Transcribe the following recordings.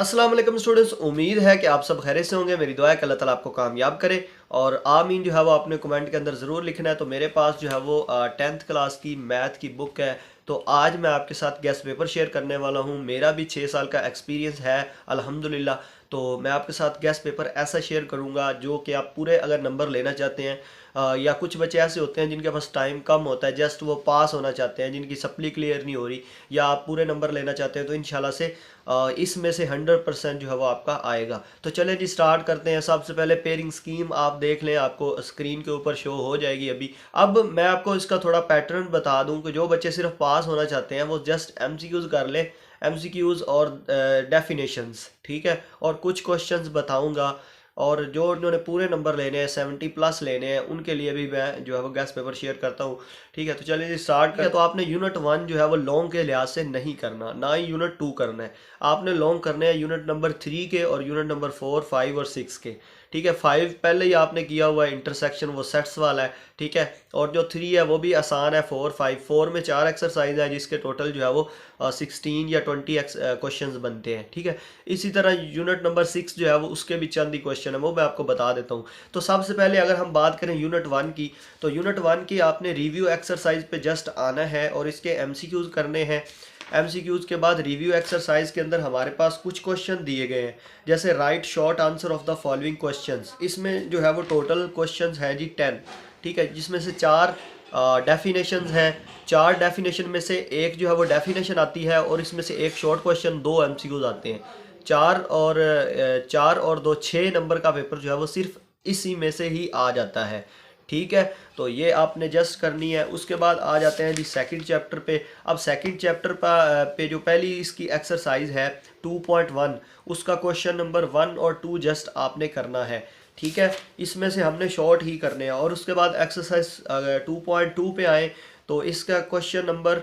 अस्सलाम वालेकुम स्टूडेंट्स, उम्मीद है कि आप सब खैरियत से होंगे। मेरी दुआ है कि अल्लाह ताला आपको कामयाब करे और आमीन जो है वो आपने कमेंट के अंदर ज़रूर लिखना है। तो मेरे पास जो है वो 10th क्लास की मैथ की बुक है। तो आज मैं आपके साथ गेस्ट पेपर शेयर करने वाला हूँ। मेरा भी 6 साल का एक्सपीरियंस है अल्हम्दुलिल्लाह। तो मैं आपके साथ गेस्ट पेपर ऐसा शेयर करूँगा जो कि आप पूरे अगर नंबर लेना चाहते हैं या कुछ बच्चे ऐसे होते हैं जिनके पास टाइम कम होता है, जस्ट वो पास होना चाहते हैं, जिनकी सप्ली क्लियर नहीं हो रही, या आप पूरे नंबर लेना चाहते हैं, तो इंशाल्लाह से इसमें से 100% जो है वो आपका आएगा। तो चलें जी स्टार्ट करते हैं। सबसे पहले पेयरिंग स्कीम आप देख लें, आपको स्क्रीन के ऊपर शो हो जाएगी अभी। अब मैं आपको इसका थोड़ा पैटर्न बता दूं कि जो बच्चे सिर्फ पास होना चाहते हैं वो जस्ट एमसीक्यूज कर लें, एमसीक्यूज और डेफिनेशंस, ठीक है। और कुछ क्वेश्चंस बताऊंगा, और जो उन्होंने पूरे नंबर लेने हैं 70 प्लस लेने हैं उनके लिए भी मैं जो है वो गेस्ट पेपर शेयर करता हूँ, ठीक है। तो चलिए जी स्टार्ट करें। तो आपने यूनिट 1 जो है वो लॉन्ग के लिहाज से नहीं करना, ना ही यूनिट 2 करना है। आपने लॉन्ग करने हैं यूनिट नंबर 3 के और यूनिट नंबर 4, 5 और 6 के, ठीक है। 5 पहले ही आपने किया हुआ है, इंटरसेक्शन वो सेट्स वाला है, ठीक है। और जो 3 है वो भी आसान है। 4, 5, 4 में 4 एक्सरसाइज है जिसके टोटल जो है वो 16 या 20 क्वेश्चंस बनते हैं, ठीक है। इसी तरह यूनिट नंबर 6 जो है वो उसके भी चंद ही क्वेश्चन है, वो मैं आपको बता देता हूँ। तो सबसे पहले अगर हम बात करें यूनिट 1 की, तो यूनिट 1 की आपने रिव्यू एक्सरसाइज पे जस्ट आना है और इसके एमसीक्यूज करने हैं। एमसीक्यूज के बाद रिव्यू एक्सरसाइज के अंदर हमारे पास कुछ क्वेश्चन दिए गए हैं, जैसे right short answer of the following questions. इसमें जो है वो टोटल क्वेश्चंस हैं जी 10, ठीक है, जिसमें से 4 डेफिनेशंस हैं। 4 डेफिनेशन में से एक जो है वो डेफिनेशन आती है और इसमें से एक शॉर्ट क्वेश्चन, 2 एमसीक्यूज आते हैं। 4 और 2, 6 नंबर का पेपर जो है वो सिर्फ इसी में से ही आ जाता है, ठीक है। तो ये आपने जस्ट करनी है। उसके बाद आ जाते हैं जी सेकंड चैप्टर पे। अब सेकंड चैप्टर पे जो पहली इसकी एक्सरसाइज है 2.1, उसका क्वेश्चन नंबर 1 और 2 जस्ट आपने करना है, ठीक है। इसमें से हमने शॉर्ट ही करने हैं। और उसके बाद एक्सरसाइज 2.2 पे आए तो इसका क्वेश्चन नंबर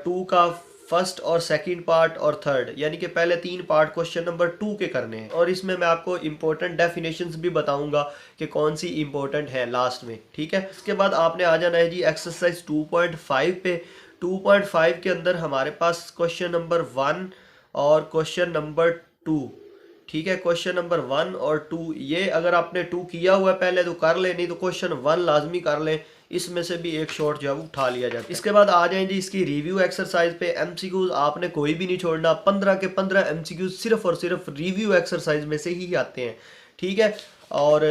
2 का फर्स्ट और सेकंड पार्ट और थर्ड, यानी कि पहले 3 पार्ट क्वेश्चन नंबर 2 के करने हैं। और इसमें मैं आपको इंपॉर्टेंट डेफिनेशंस भी बताऊंगा कि कौन सी इंपॉर्टेंट है लास्ट में, ठीक है। इसके बाद आपने आ जाना है जी एक्सरसाइज 2.5 पे। 2.5 के अंदर हमारे पास क्वेश्चन नंबर 1 और क्वेश्चन नंबर 2, ठीक है। क्वेश्चन नंबर 1 और 2, ये अगर आपने 2 किया हुआ है पहले तो कर ले, नहीं तो क्वेश्चन 1 लाजमी कर लें। इसमें से भी एक शॉर्ट जो है वो उठा लिया जाता है। इसके बाद आ जाएं जी इसकी रिव्यू एक्सरसाइज पे। एमसीक्यूज आपने कोई भी नहीं छोड़ना। 15 के 15 एमसीक्यूज सिर्फ और सिर्फ रिव्यू एक्सरसाइज में से ही आते हैं, ठीक है। और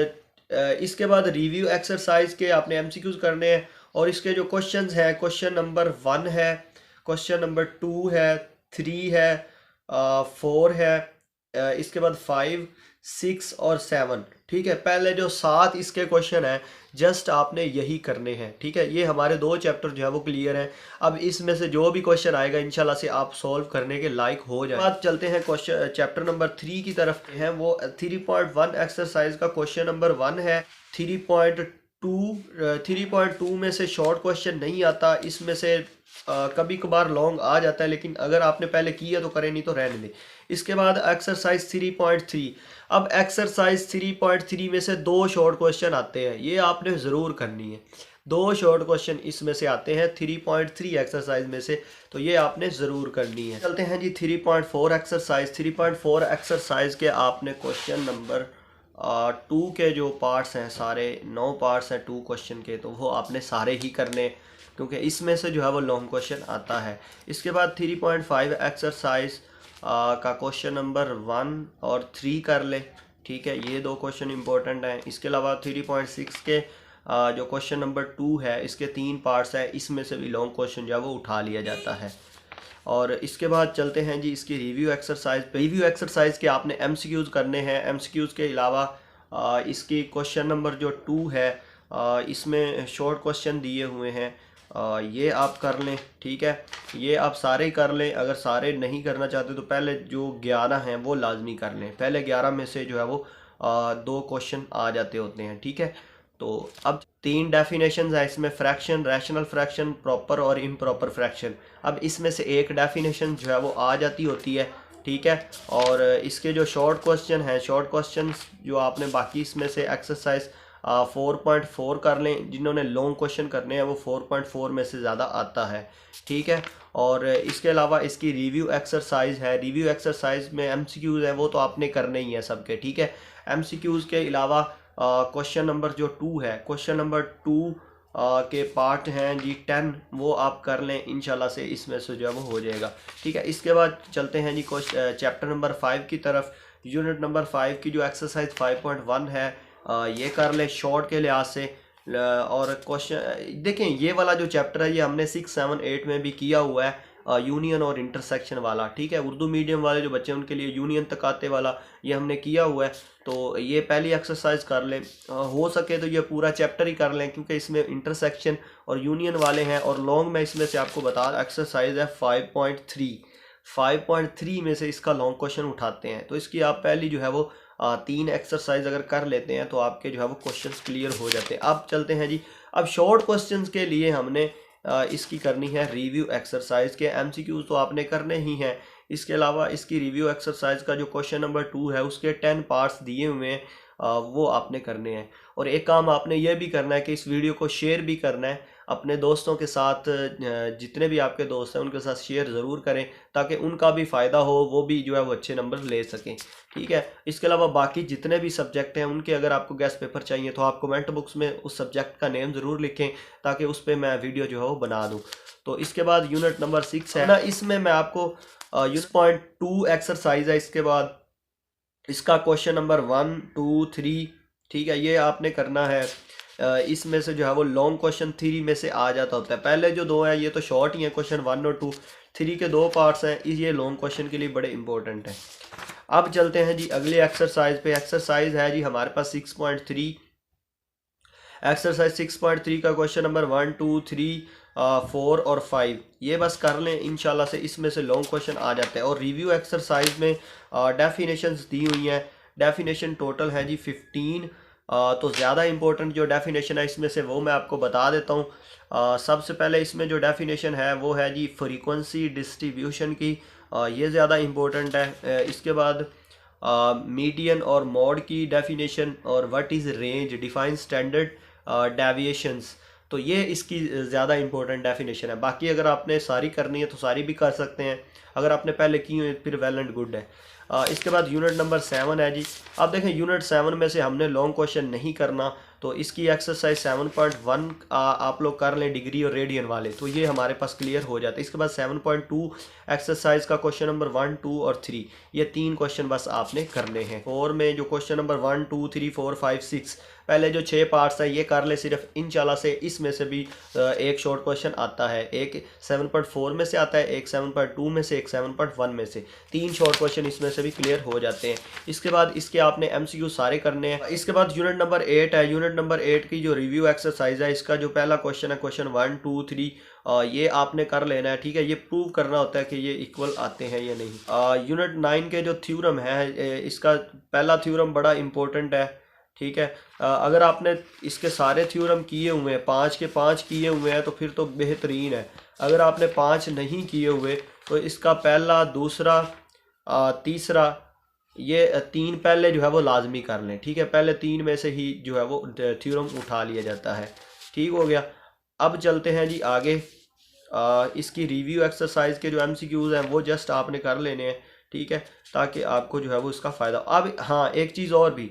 इसके बाद रिव्यू एक्सरसाइज के आपने एमसीक्यूज करने हैं। और इसके जो क्वेश्चंस हैं, क्वेश्चन नंबर 1 है, क्वेश्चन नंबर 2 है, 3 है, 4 है, इसके बाद 5, 6 और 7, ठीक है। पहले जो 7 इसके क्वेश्चन हैं जस्ट आपने यही करने हैं, ठीक है। ये हमारे 2 चैप्टर जो है वो क्लियर हैं। अब इसमें से जो भी क्वेश्चन आएगा इंशाल्लाह से आप सॉल्व करने के लायक हो जाए। बात चलते हैं क्वेश्चन चैप्टर नंबर 3 की तरफ हैं। वो 3.1 एक्सरसाइज का क्वेश्चन नंबर 1 है। 3.2 में से शॉर्ट क्वेश्चन नहीं आता। इसमें से कभी कभार लॉन्ग आ जाता है, लेकिन अगर आपने पहले किया तो करें, नहीं तो रहने दें। इसके बाद एक्सरसाइज 3.3। अब एक्सरसाइज 3.3 में से 2 शॉर्ट क्वेश्चन आते हैं, ये आपने ज़रूर करनी है। 2 शॉर्ट क्वेश्चन इसमें से आते हैं 3.3 एक्सरसाइज में से, तो ये आपने ज़रूर करनी है। चलते हैं जी 3.4 एक्सरसाइज। 3.4 एक्सरसाइज के आपने क्वेश्चन नंबर 2 के जो पार्ट्स हैं, सारे 9 पार्ट्स हैं 2 क्वेश्चन के, तो वो आपने सारे ही करने, क्योंकि इसमें से जो है वो लॉन्ग क्वेश्चन आता है। इसके बाद 3.5 एक्सरसाइज का क्वेश्चन नंबर 1 और 3 कर ले, ठीक है। ये 2 क्वेश्चन इंपॉर्टेंट हैं। इसके अलावा 3.6 के जो क्वेश्चन नंबर 2 है, इसके 3 पार्ट्स हैं, इसमें से भी लॉन्ग क्वेश्चन जो है वो उठा लिया जाता है। और इसके बाद चलते हैं जी इसकी रिव्यू एक्सरसाइज पे। रिव्यू एक्सरसाइज के आपने एमसीक्यूज करने हैं। एमसीक्यूज के अलावा इसकी क्वेश्चन नंबर जो 2 है, इसमें शॉर्ट क्वेश्चन दिए हुए हैं, ये आप कर लें, ठीक है। ये आप सारे कर लें। अगर सारे नहीं करना चाहते तो पहले जो 11 हैं वो लाजमी कर लें। पहले 11 में से जो है वो 2 क्वेश्चन आ जाते होते हैं, ठीक है। तो अब 3 डेफिनेशंस है इसमें, फ्रैक्शन, रैशनल फ्रैक्शन, प्रॉपर और इम्प्रॉपर फ्रैक्शन। अब इसमें से एक डेफिनेशन जो है वो आ जाती होती है, ठीक है। और इसके जो शॉर्ट क्वेश्चन हैं, शॉर्ट क्वेश्चन जो आपने बाकी इसमें से एक्सरसाइज 4.4 कर लें। जिन्होंने लॉन्ग क्वेश्चन करने हैं वो 4.4 में से ज़्यादा आता है, ठीक है। और इसके अलावा इसकी रिव्यू एक्सरसाइज है, रिव्यू एक्सरसाइज में एमसीक्यूज़ है वो तो आपने करने ही है सबके, ठीक है। एमसीक्यूज़ के अलावा क्वेश्चन नंबर जो 2 है, क्वेश्चन नंबर 2 के पार्ट हैं जी 10, वो आप कर लें इंशाल्लाह से, इसमें से जो है वो हो जाएगा, ठीक है। इसके बाद चलते हैं जी चैप्टर नंबर 5 की तरफ। यूनिट नंबर 5 की जो एक्सरसाइज 5.1 है ये कर लें शॉर्ट के लिहाज से। और क्वेश्चन देखें, ये वाला जो चैप्टर है ये हमने 6, 7, 8 में भी किया हुआ है, यूनियन और इंटरसेक्शन वाला, ठीक है। उर्दू मीडियम वाले जो बच्चे हैं उनके लिए यूनियन तक आते वाला ये हमने किया हुआ है। तो ये पहली एक्सरसाइज कर लें, हो सके तो ये पूरा चैप्टर ही कर लें क्योंकि इसमें इंटरसेक्शन और यूनियन वाले हैं। और लॉन्ग में इसमें से आपको बता, एक्सरसाइज है 5.3 में से इसका लॉन्ग क्वेश्चन उठाते हैं। तो इसकी आप पहली जो है वो 3 एक्सरसाइज अगर कर लेते हैं तो आपके जो है वो क्वेश्चंस क्लियर हो जाते हैं। अब चलते हैं जी, अब शॉर्ट क्वेश्चंस के लिए हमने इसकी करनी है रिव्यू एक्सरसाइज के एमसीक्यूज तो आपने करने ही हैं। इसके अलावा इसकी रिव्यू एक्सरसाइज का जो क्वेश्चन नंबर 2 है उसके 10 पार्ट्स दिए हुए हैं, वो आपने करने हैं। और एक काम आपने ये भी करना है कि इस वीडियो को शेयर भी करना है अपने दोस्तों के साथ, जितने भी आपके दोस्त हैं उनके साथ शेयर ज़रूर करें ताकि उनका भी फ़ायदा हो, वो भी जो है वो अच्छे नंबर ले सकें, ठीक है। इसके अलावा बाकी जितने भी सब्जेक्ट हैं उनके अगर आपको गेस्ट पेपर चाहिए तो आप कमेंट बॉक्स में उस सब्जेक्ट का नेम ज़रूर लिखें ताकि उस पर मैं वीडियो जो है वो बना दूँ। तो इसके बाद यूनिट नंबर 6 है ना, इसमें मैं आपको यूनिट 2 एक्सरसाइज है, इसके बाद इसका क्वेश्चन नंबर 1, 2, 3, ठीक है, ये आपने करना है। इसमें से जो है वो लॉन्ग क्वेश्चन 3 में से आ जाता होता है। पहले जो 2 हैं ये तो शॉर्ट ही हैं, क्वेश्चन 1 और 2, 3 के 2 पार्ट्स हैं, ये लॉन्ग क्वेश्चन के लिए बड़े इंपॉर्टेंट हैं। अब चलते हैं जी अगली एक्सरसाइज पे। एक्सरसाइज है जी हमारे पास 6.3। एक्सरसाइज 6.3 का क्वेश्चन नंबर 1, 2, 3, 4 और 5 ये बस कर लें इंशाल्लाह से, इसमें से लॉन्ग क्वेश्चन आ जाते हैं। और रिव्यू एक्सरसाइज में डेफिनेशंस दी हुई हैं, डेफिनेशन टोटल है जी 15। तो ज़्यादा इंपॉर्टेंट जो डेफिनेशन है इसमें से वो मैं आपको बता देता हूँ। सबसे पहले इसमें जो डेफिनेशन है वो है जी फ्रीक्वेंसी डिस्ट्रीब्यूशन की, ये ज़्यादा इम्पोर्टेंट है। इसके बाद मीडियन और मॉड की डेफिनेशन, और what is range, define standard deviations, तो ये इसकी ज़्यादा इंपॉर्टेंट डेफिनेशन है। बाकी अगर आपने सारी करनी है तो सारी भी कर सकते हैं, अगर आपने पहले की हुई फिर वेल एंड गुड है। इसके बाद यूनिट नंबर 7 है जी। अब देखें यूनिट 7 में से हमने लॉन्ग क्वेश्चन नहीं करना, तो इसकी एक्सरसाइज 7.1 आप लोग कर लें, डिग्री और रेडियन वाले, तो ये हमारे पास क्लियर हो जाता है। इसके बाद 7.2 एक्सरसाइज का क्वेश्चन नंबर 1, 2 और 3, ये 3 क्वेश्चन बस आपने करने हैं। 4 में जो क्वेश्चन नंबर 1, 2, 3, 4, 5, 6 पहले जो 6 पार्ट्स हैं ये कर ले सिर्फ इंशाल्लाह से। इसमें से भी एक शॉर्ट क्वेश्चन आता है, एक 7.4 में से आता है, एक 7.2 में से, एक 7.1 में से, 3 शॉर्ट क्वेश्चन इसमें से भी क्लियर हो जाते हैं। इसके बाद इसके आपने एमसीक्यू सारे करने हैं। इसके बाद यूनिट नंबर 8 है। यूनिट नंबर 8 की जो रिव्यू एक्सरसाइज है, इसका जो पहला क्वेश्चन है क्वेश्चन 1, 2, 3, ये आपने कर लेना है, ठीक है। ये प्रूव करना होता है कि ये इक्वल आते हैं या नहीं। यूनिट 9 के जो थ्योरम है, इसका पहला थ्योरम बड़ा इंपॉर्टेंट है, ठीक है। अगर आपने इसके सारे थ्योरम किए हुए हैं, 5 के 5 किए हुए हैं तो फिर तो बेहतरीन है। अगर आपने 5 नहीं किए हुए तो इसका पहला, दूसरा, तीसरा, ये 3 पहले जो है वो लाजमी कर लें, ठीक है। पहले 3 में से ही जो है वो थ्योरम उठा लिया जाता है, ठीक हो गया। अब चलते हैं जी आगे। इसकी रिव्यू एक्सरसाइज के जो एमसीक्यूज हैं वो जस्ट आपने कर लेने हैं, ठीक है, ताकि आपको जो है वो इसका फ़ायदा। अब हाँ, एक चीज़ और भी,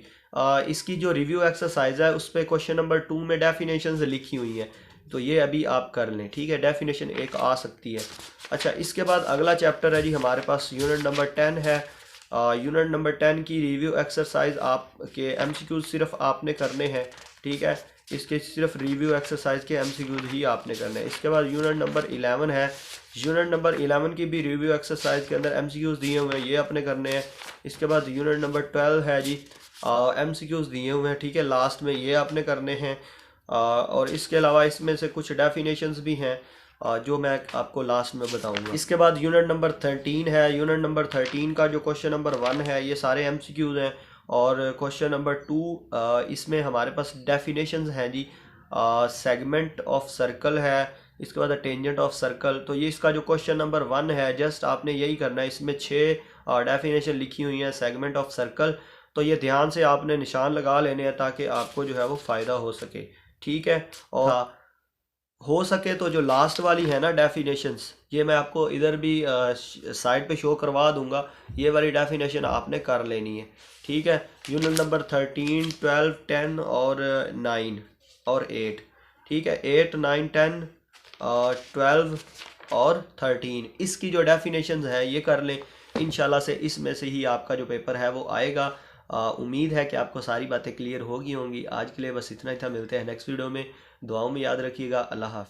इसकी जो रिव्यू एक्सरसाइज है उस पर क्वेश्चन नंबर 2 में डेफिनेशंस लिखी हुई हैं, तो ये अभी आप कर लें, ठीक है। डेफिनेशन एक आ सकती है। अच्छा, इसके बाद अगला चैप्टर है जी हमारे पास यूनिट नंबर 10 है। यूनिट नंबर 10 की रिव्यू एक्सरसाइज आपके एमसीक्यूज सिर्फ आपने करने हैं, ठीक है। इसके सिर्फ रिव्यू एक्सरसाइज के एमसीक्यूज ही आपने करने हैं। इसके बाद यूनिट नंबर 11 है। यूनिट नंबर 11 की भी रिव्यू एक्सरसाइज के अंदर एमसीक्यूज दिए हुए हैं, ये आपने करने हैं। इसके बाद यूनिट नंबर 12 है जी, एमसीक्यूज दिए हुए हैं, ठीक है, लास्ट में ये आपने करने हैं। और इसके अलावा इसमें से कुछ डेफिनेशंस भी हैं जो मैं आपको लास्ट में बताऊंगा। इसके बाद यूनिट नंबर 13 है। यूनिट नंबर 13 का जो क्वेश्चन नंबर 1 है ये सारे एमसीक्यूज हैं, और क्वेश्चन नंबर 2 इसमें हमारे पास डेफिनेशंस हैं जी। सेगमेंट ऑफ सर्कल है, इसके बाद टेंजेंट ऑफ सर्कल, तो ये इसका जो क्वेश्चन नंबर 1 है जस्ट आपने यही करना है। इसमें 6 डेफिनेशन लिखी हुई हैं सेगमेंट ऑफ सर्कल, तो ये ध्यान से आपने निशान लगा लेने हैं ताकि आपको जो है वो फ़ायदा हो सके। ठीक है। और हो सके तो जो लास्ट वाली है ना डेफिनेशंस, ये मैं आपको इधर भी साइड पे शो करवा दूंगा। ये वाली डेफिनेशन आपने कर लेनी है। ठीक है। यूनिट नंबर 13, 12, 10 और 9 और 8। ठीक है। 8, 9, 10, 12 और 13, इसकी जो डेफिनेशंस है ये कर लें। इंशाल्लाह से इसमें से ही आपका जो पेपर है वो आएगा। उम्मीद है कि आपको सारी बातें क्लियर होगी होंगी। आज के लिए बस इतना ही था। मिलते हैं नेक्स्ट वीडियो में। दुआओं में याद रखिएगा। अल्लाह हाफ़िज़।